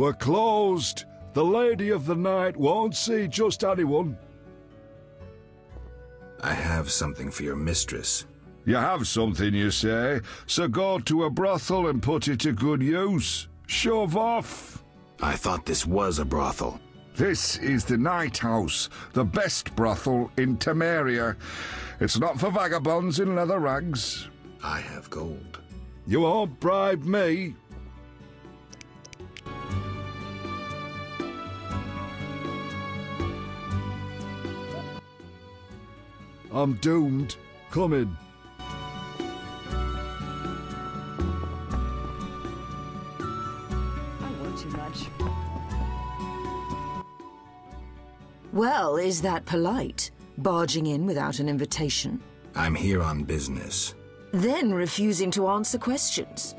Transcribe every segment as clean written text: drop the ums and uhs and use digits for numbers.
We're closed. The Lady of the Night won't see just anyone. I have something for your mistress. You have something, you say? So go to a brothel and put it to good use. Shove off. I thought this was a brothel. This is the Night House, the best brothel in Temeria. It's not for vagabonds in leather rags. I have gold. You won't bribe me. I'm doomed. Come in. I wore too much. Well, is that polite? Barging in without an invitation? I'm here on business. Then refusing to answer questions.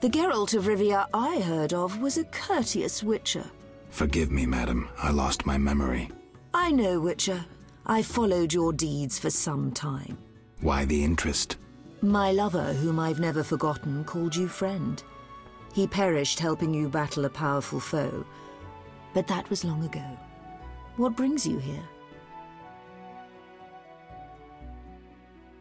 The Geralt of Rivia I heard of was a courteous witcher. Forgive me, madam. I lost my memory. I know, witcher. I followed your deeds for some time. Why the interest? My lover, whom I've never forgotten, called you friend. He perished helping you battle a powerful foe. But that was long ago. What brings you here?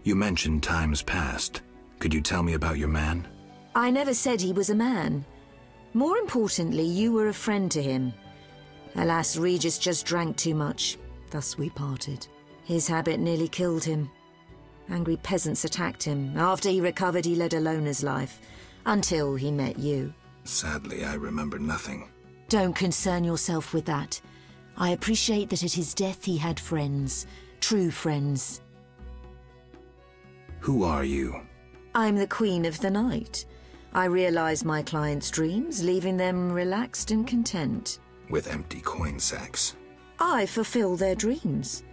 You mentioned times past. Could you tell me about your man? I never said he was a man. More importantly, you were a friend to him. Alas, Regis just drank too much. Thus we parted. His habit nearly killed him. Angry peasants attacked him. After he recovered, he led a loner's life. Until he met you. Sadly, I remember nothing. Don't concern yourself with that. I appreciate that at his death he had friends. True friends. Who are you? I'm the Queen of the Night. I realize my clients' dreams, leaving them relaxed and content. With empty coin sacks. I fulfill their dreams,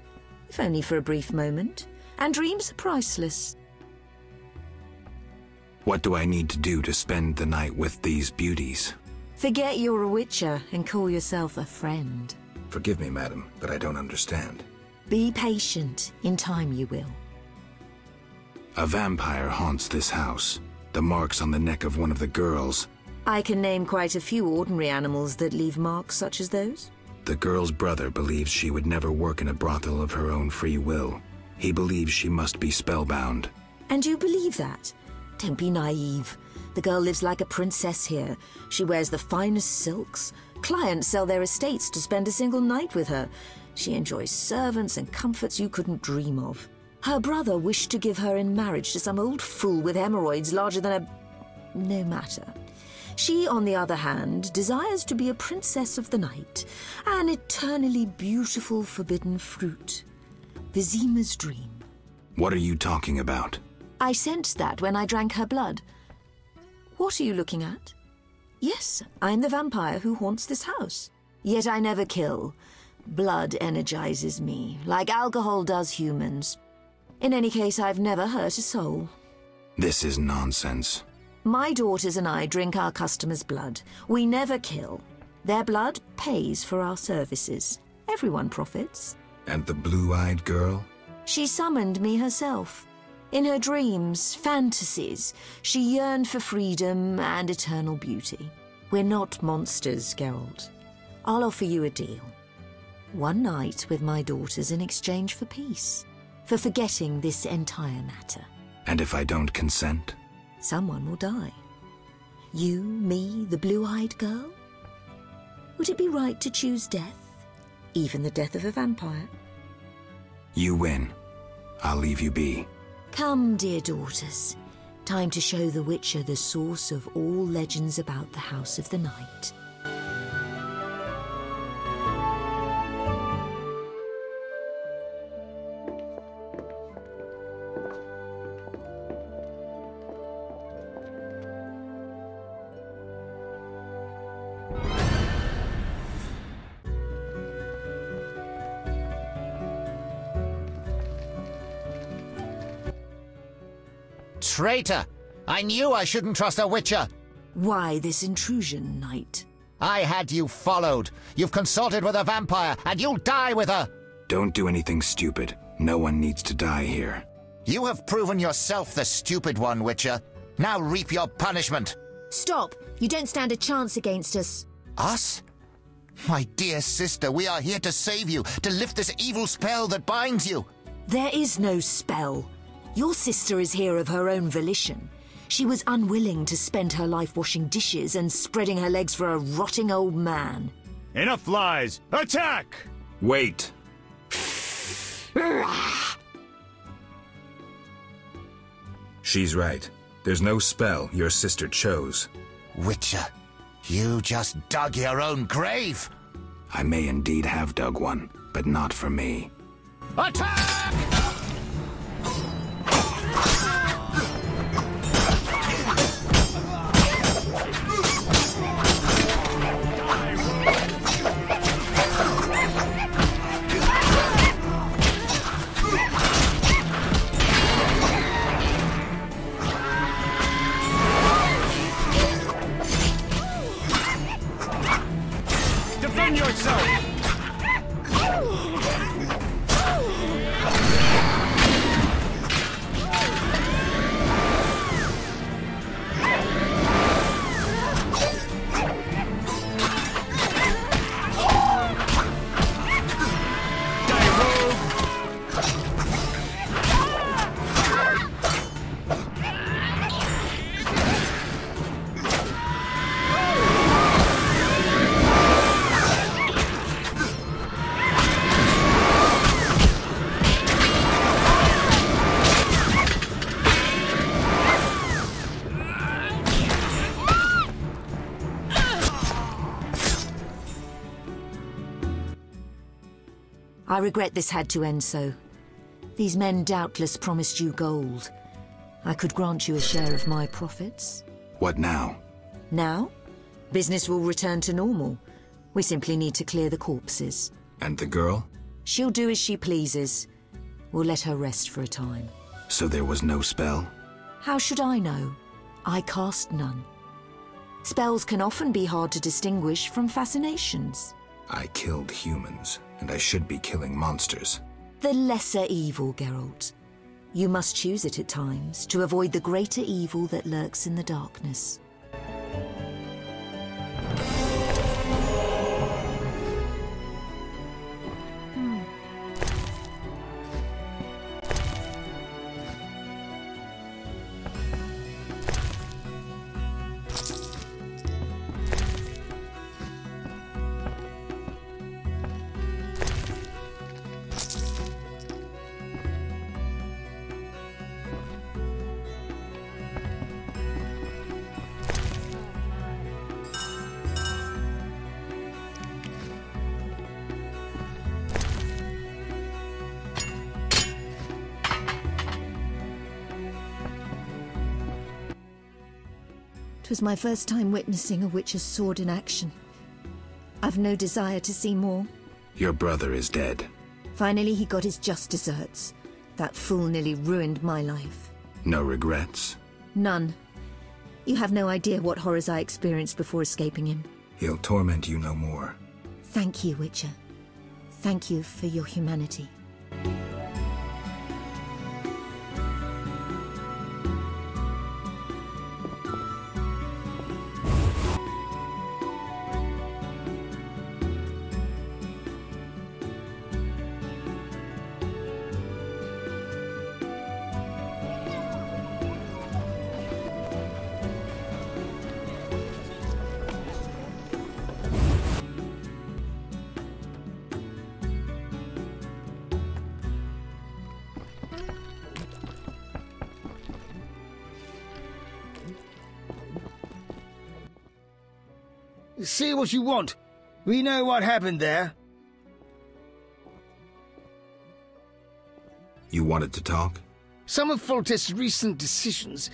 if only for a brief moment, and dreams are priceless. What do I need to do to spend the night with these beauties? Forget you're a witcher and call yourself a friend. Forgive me, madam, but I don't understand. Be patient. In time you will. A vampire haunts this house. The marks on the neck of one of the girls. I can name quite a few ordinary animals that leave marks such as those. The girl's brother believes she would never work in a brothel of her own free will. He believes she must be spellbound. And you believe that? Don't be naive. The girl lives like a princess here. She wears the finest silks. Clients sell their estates to spend a single night with her. She enjoys servants and comforts you couldn't dream of. Her brother wished to give her in marriage to some old fool with hemorrhoids larger than a... No matter. She, on the other hand, desires to be a princess of the night, an eternally beautiful forbidden fruit. Vizima's dream. What are you talking about? I sensed that when I drank her blood. What are you looking at? Yes, I'm the vampire who haunts this house. Yet I never kill. Blood energizes me, like alcohol does humans. In any case, I've never hurt a soul. This is nonsense. My daughters and I drink our customers' blood. We never kill. Their blood pays for our services. Everyone profits. And the blue-eyed girl? She summoned me herself. In her dreams, fantasies, she yearned for freedom and eternal beauty. We're not monsters, Geralt. I'll offer you a deal. One night with my daughters in exchange for peace. For forgetting this entire matter. And if I don't consent? Someone will die. You, me, the blue-eyed girl? Would it be right to choose death? Even the death of a vampire? You win. I'll leave you be. Come, dear daughters. Time to show the Witcher the source of all legends about the House of the Night. Traitor! I knew I shouldn't trust a witcher! Why this intrusion, knight? I had you followed. You've consulted with a vampire, and you'll die with her! Don't do anything stupid. No one needs to die here. You have proven yourself the stupid one, Witcher. Now reap your punishment. Stop! You don't stand a chance against us. Us? My dear sister, we are here to save you, to lift this evil spell that binds you. There is no spell. Your sister is here of her own volition. She was unwilling to spend her life washing dishes and spreading her legs for a rotting old man. Enough lies! Attack! Wait! She's right. There's no spell your sister chose. Witcher, you just dug your own grave. I may indeed have dug one, but not for me. Attack! Defend yourself! I regret this had to end so. These men doubtless promised you gold. I could grant you a share of my profits. What now? Now, business will return to normal. We simply need to clear the corpses. And the girl? She'll do as she pleases. We'll let her rest for a time. So there was no spell? How should I know? I cast none. Spells can often be hard to distinguish from fascinations. I killed humans, and I should be killing monsters. The lesser evil, Geralt. You must choose it at times to avoid the greater evil that lurks in the darkness. It was my first time witnessing a witcher's sword in action. I've no desire to see more. Your brother is dead. Finally, he got his just desserts. That fool nearly ruined my life. No regrets? None. You have no idea what horrors I experienced before escaping him. He'll torment you no more. Thank you, Witcher. Thank you for your humanity. Say what you want. We know what happened there. You wanted to talk? Some of Foltest's recent decisions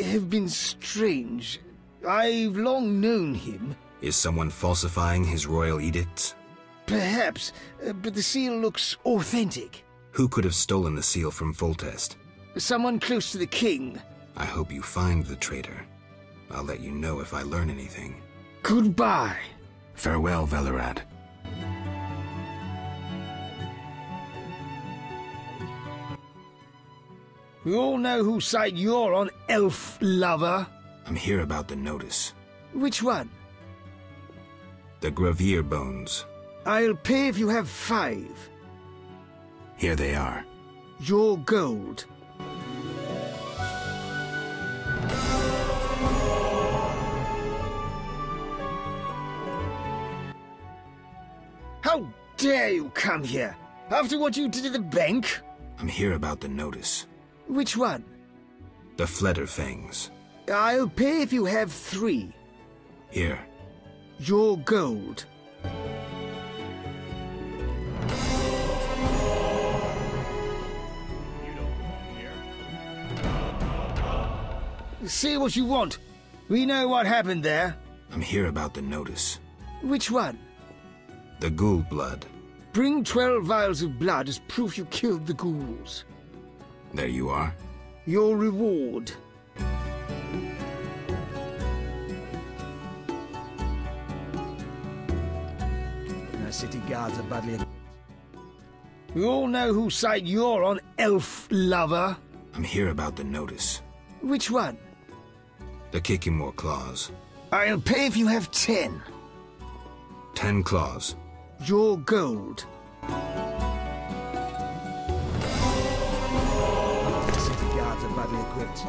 have been strange. I've long known him. Is someone falsifying his royal edicts? Perhaps, but the seal looks authentic. Who could have stolen the seal from Foltest? Someone close to the king. I hope you find the traitor. I'll let you know if I learn anything. Goodbye. Farewell, Velerad. We all know whose side you're on, elf lover. I'm here about the notice. Which one? The Graveir bones. I'll pay if you have 5. Here they are. Your gold. How dare you come here? After what you did at the bank? I'm here about the notice. Which one? The Flederfangs. I'll pay if you have 3. Here. Your gold. Say what you want. We know what happened there. I'm here about the notice. Which one? The ghoul blood. Bring 12 vials of blood as proof you killed the ghouls. There you are. Your reward. Our city guards are badly... We all know whose side you're on, elf lover. I'm here about the notice. Which one? The Kikimore clause. I'll pay if you have 10. 10 claws. Your gold. City guards are badly equipped.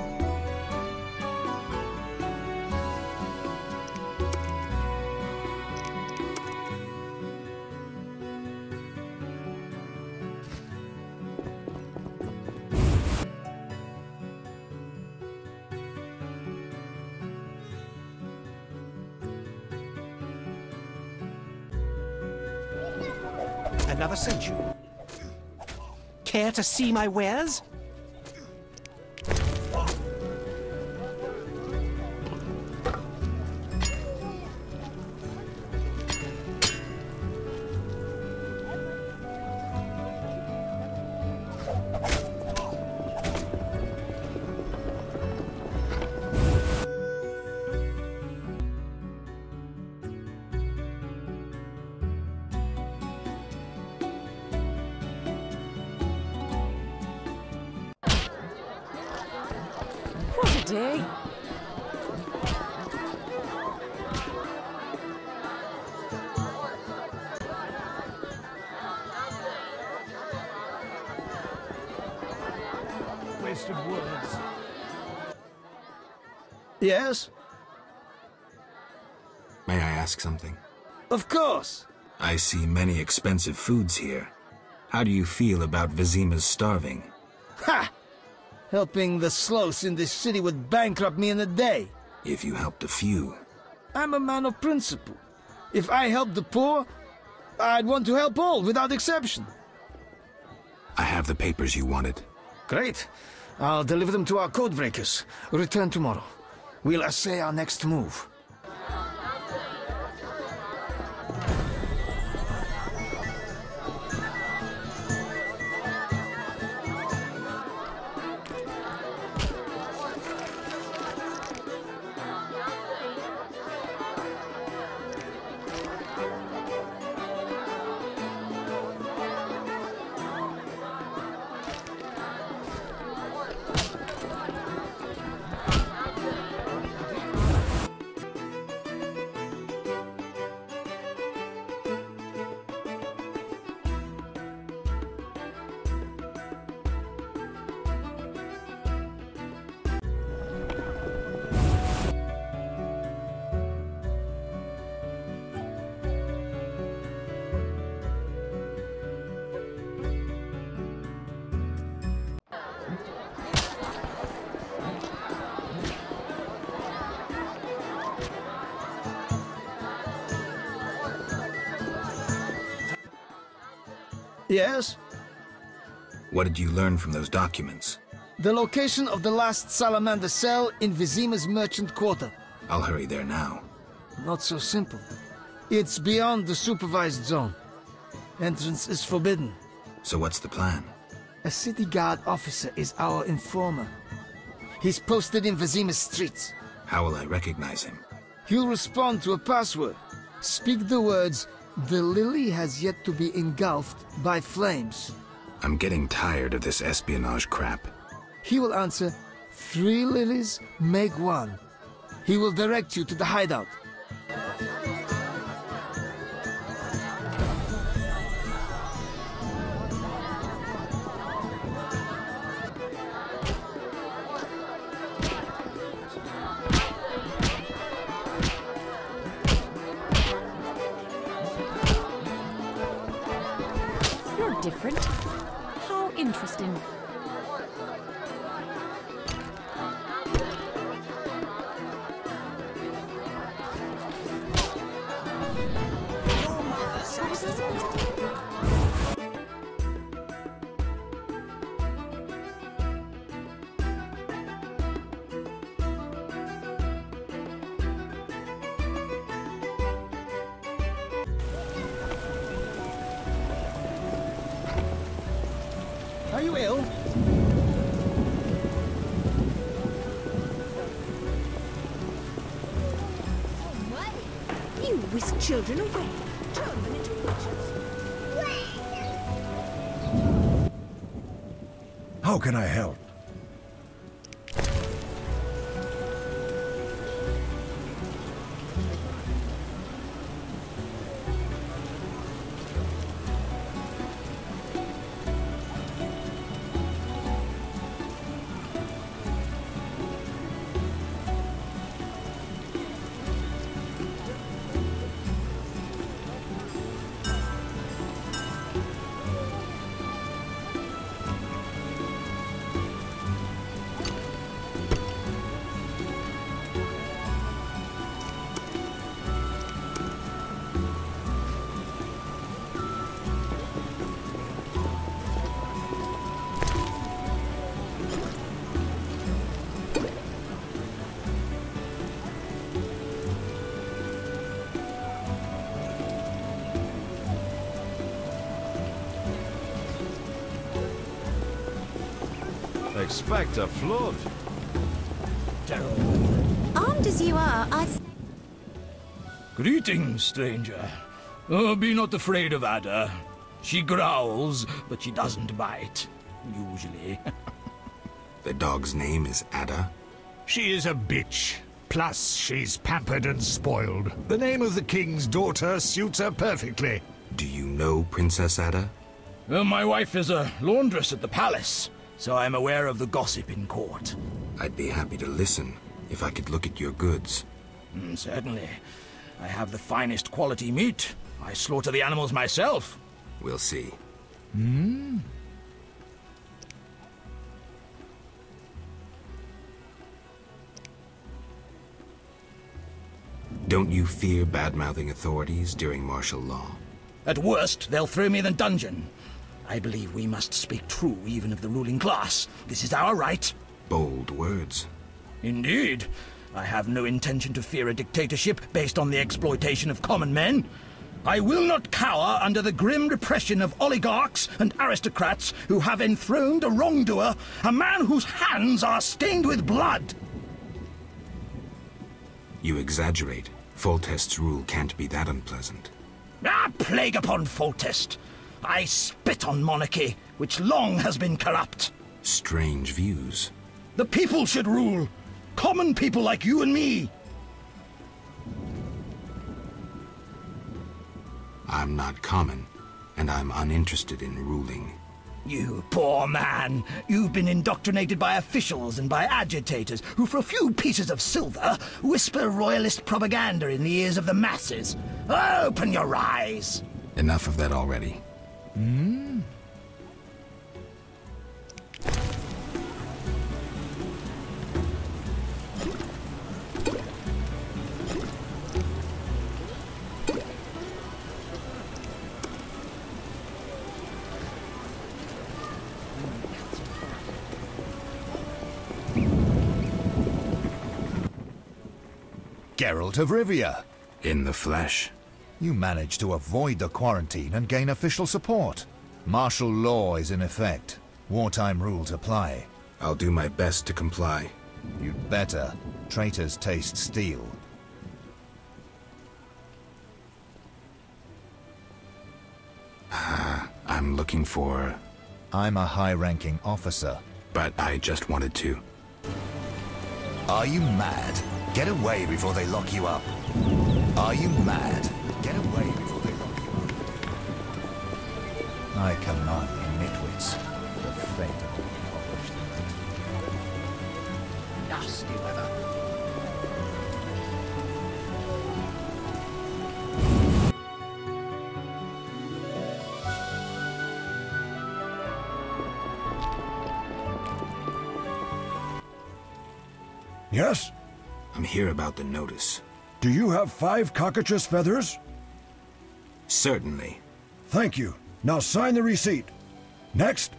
Another sent you. Care to see my wares? Day. Waste of words. Yes? May I ask something? Of course. I see many expensive foods here. How do you feel about Vizima's starving? Ha! Helping the sloths in this city would bankrupt me in a day. If you helped a few. I'm a man of principle. If I help the poor, I'd want to help all, without exception. I have the papers you wanted. Great. I'll deliver them to our codebreakers. Return tomorrow. We'll assay our next move. Yes? What did you learn from those documents? The location of the last salamander cell in Vizima's merchant quarter. I'll hurry there now. Not so simple. It's beyond the supervised zone. Entrance is forbidden. So what's the plan? A city guard officer is our informer. He's posted in Vazima's streets. How will I recognize him? He'll respond to a password. Speak the words, "The lily has yet to be engulfed by flames." I'm getting tired of this espionage crap. He will answer, "3 lilies make 1." He will direct you to the hideout. You're different. How interesting. Are you ill? You whisk children away. Turn them into witches. How can I help? Expect a flood. Armed as you are, Greetings, stranger. Oh, be not afraid of Ada. She growls, but she doesn't bite. Usually. The dog's name is Ada? She is a bitch. Plus, she's pampered and spoiled. The name of the king's daughter suits her perfectly. Do you know Princess Ada? My wife is a laundress at the palace, so I'm aware of the gossip in court. I'd be happy to listen, if I could look at your goods. Certainly. I have the finest quality meat. I slaughter the animals myself. We'll see. Don't you fear bad-mouthing authorities during martial law? At worst, they'll throw me in the dungeon. I believe we must speak true even of the ruling class. This is our right. Bold words. Indeed. I have no intention to fear a dictatorship based on the exploitation of common men. I will not cower under the grim repression of oligarchs and aristocrats who have enthroned a wrongdoer, a man whose hands are stained with blood. You exaggerate. Foltest's rule can't be that unpleasant. Plague upon Foltest! I spit on monarchy, which long has been corrupt. Strange views. The people should rule. Common people like you and me. I'm not common, and I'm uninterested in ruling. You poor man. You've been indoctrinated by officials and by agitators who, for a few pieces of silver, whisper royalist propaganda in the ears of the masses. Open your eyes. Enough of that already. Geralt of Rivia. In the flesh. You managed to avoid the quarantine and gain official support. Martial law is in effect. Wartime rules apply. I'll do my best to comply. You'd better. Traitors taste steel. I'm looking for... I'm a high-ranking officer. But I just wanted to. Are you mad? Get away before they lock you up. Are you mad? Get away before they lock you up. I command the nitwits. The fate of the impoverished. Nasty weather. Yes? I'm here about the notice. Do you have 5 cockatrice feathers? Certainly. Thank you. Now sign the receipt. Next.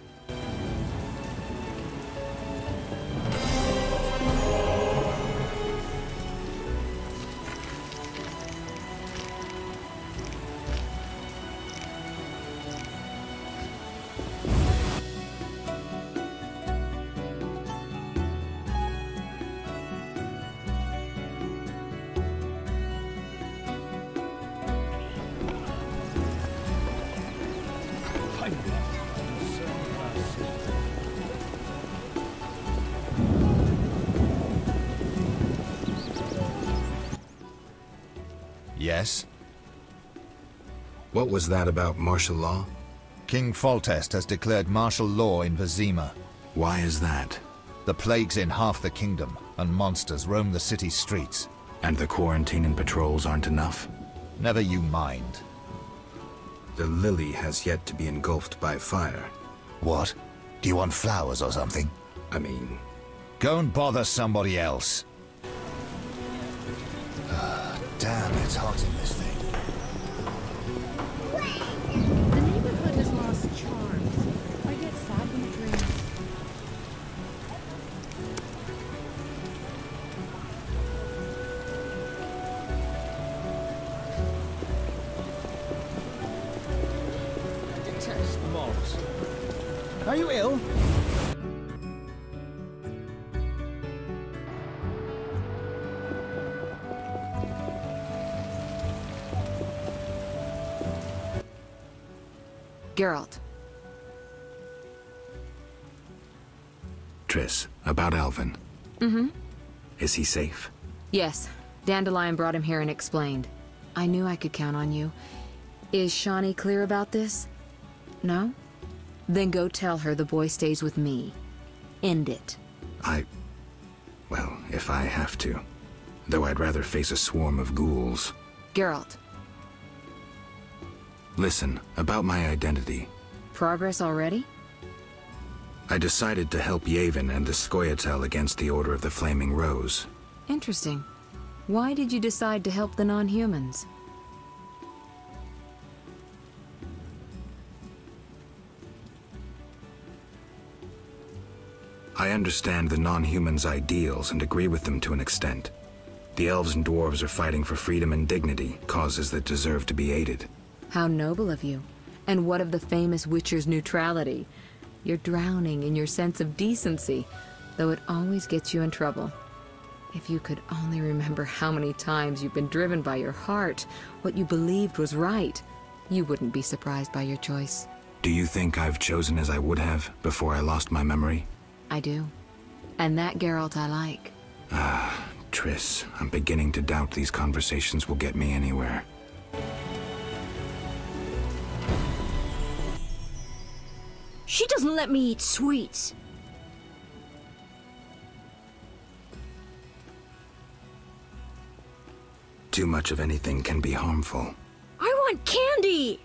Yes? What was that about martial law? King Foltest has declared martial law in Vizima. Why is that? The plague's in half the kingdom, and monsters roam the city's streets. And the quarantine and patrols aren't enough? Never you mind. The lily has yet to be engulfed by fire. What? Do you want flowers or something? I mean... Go and bother somebody else. Damn, it's hot in this thing. The neighborhood has lost charms. I get sad when it rains. I detest moths. Are you ill? Geralt. Triss, about Alvin. Mm-hmm. Is he safe? Yes. Dandelion brought him here and explained. I knew I could count on you. Is Shawnee clear about this? No? Then go tell her the boy stays with me. End it. Well, if I have to. Though I'd rather face a swarm of ghouls. Geralt. Listen, about my identity. Progress already? I decided to help Yavin and the Scoia'tael against the Order of the Flaming Rose. Interesting. Why did you decide to help the non-humans? I understand the non-humans' ideals and agree with them to an extent. The elves and dwarves are fighting for freedom and dignity, causes that deserve to be aided. How noble of you. And what of the famous Witcher's neutrality? You're drowning in your sense of decency, though it always gets you in trouble. If you could only remember how many times you've been driven by your heart, what you believed was right, you wouldn't be surprised by your choice. Do you think I've chosen as I would have before I lost my memory? I do. And that Geralt I like. Triss, I'm beginning to doubt these conversations will get me anywhere. She doesn't let me eat sweets. Too much of anything can be harmful. I want candy!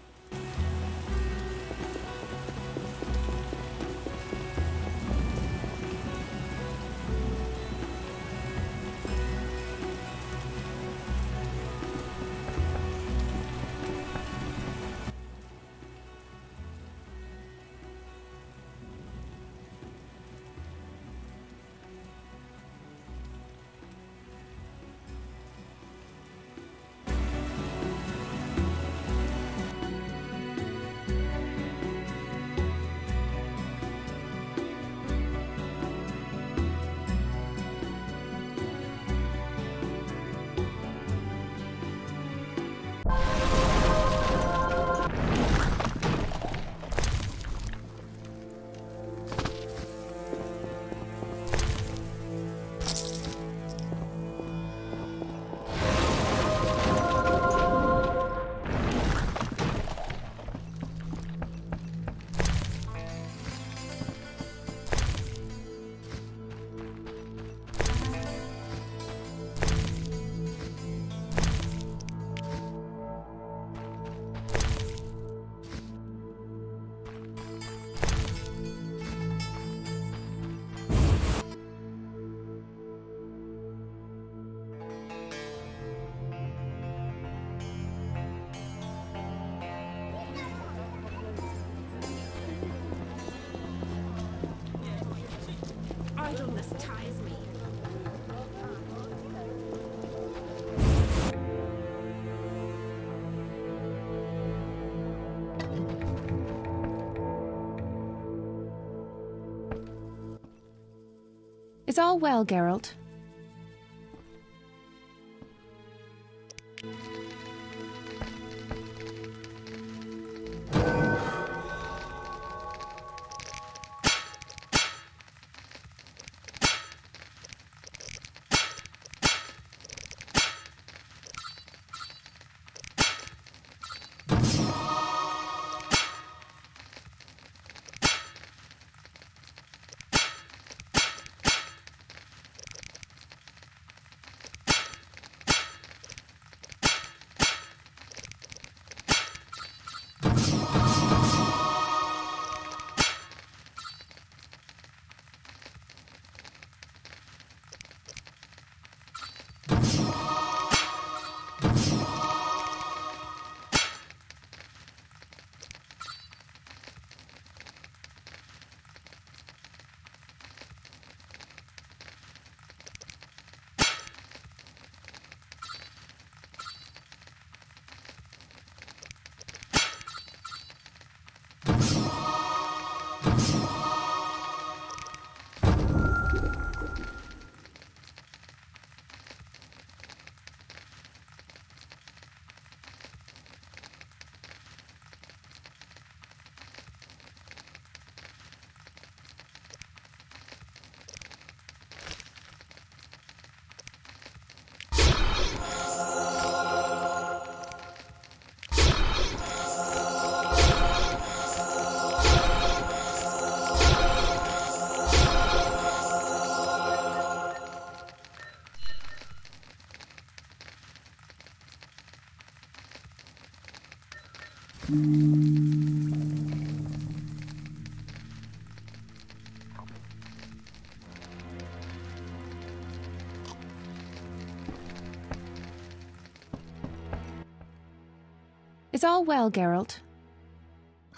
ties me. Is all well, Geralt? Is all well, Geralt?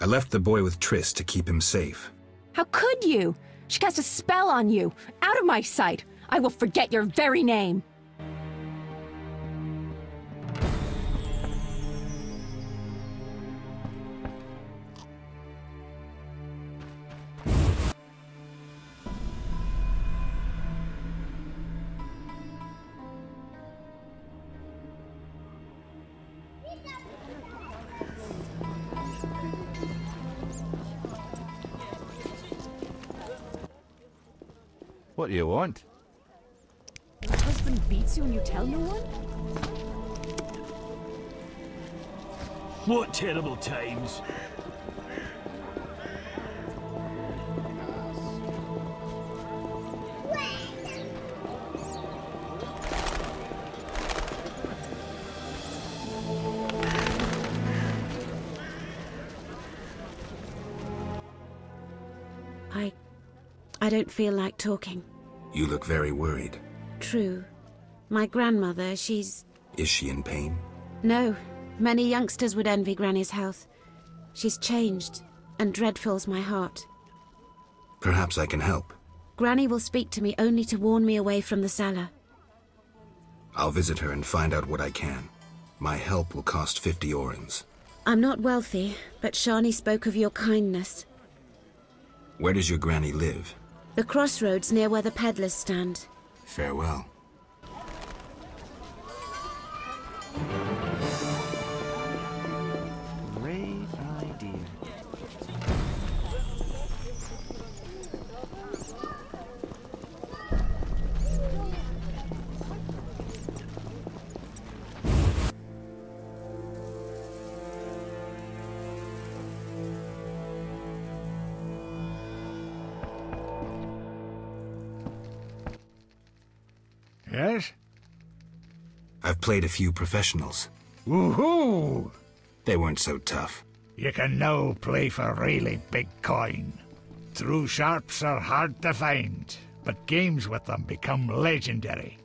I left the boy with Triss to keep him safe. How could you? She cast a spell on you. Out of my sight. I will forget your very name. What do you want? Your husband beats you and you tell no one? What terrible times. I don't feel like talking. You look very worried. True. My grandmother, she's... Is she in pain? No. Many youngsters would envy Granny's health. She's changed, and dread fills my heart. Perhaps I can help. Granny will speak to me only to warn me away from the cellar. I'll visit her and find out what I can. My help will cost 50 orens. I'm not wealthy, but Shani spoke of your kindness. Where does your granny live? The crossroads near where the peddlers stand. Farewell. Great idea. Yes? I've played a few professionals. Woohoo! They weren't so tough. You can now play for really big coin. True sharps are hard to find, but games with them become legendary.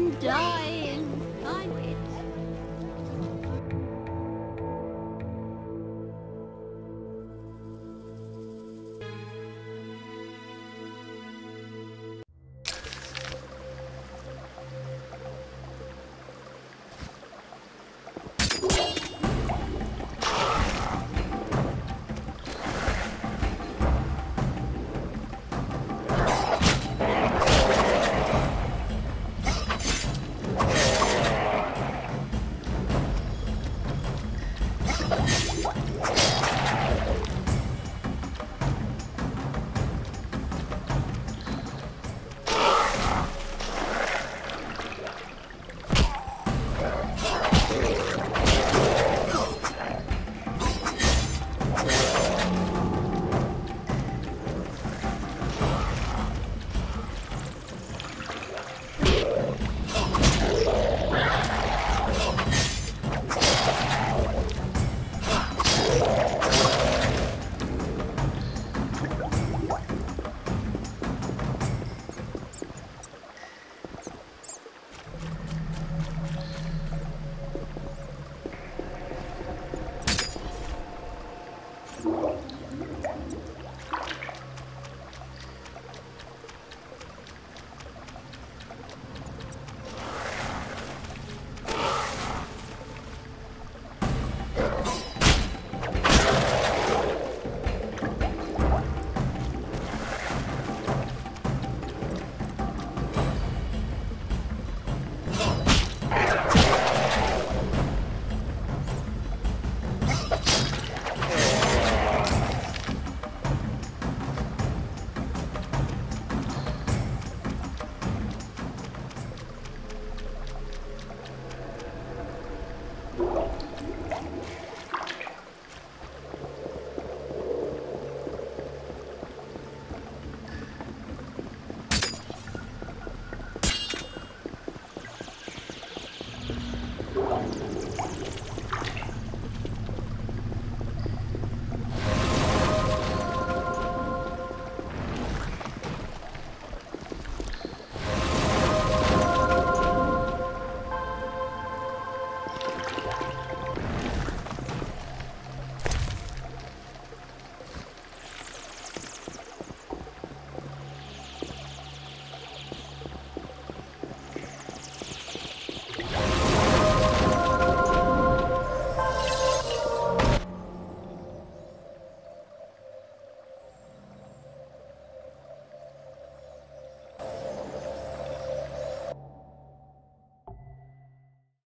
I'm dying. I'm it.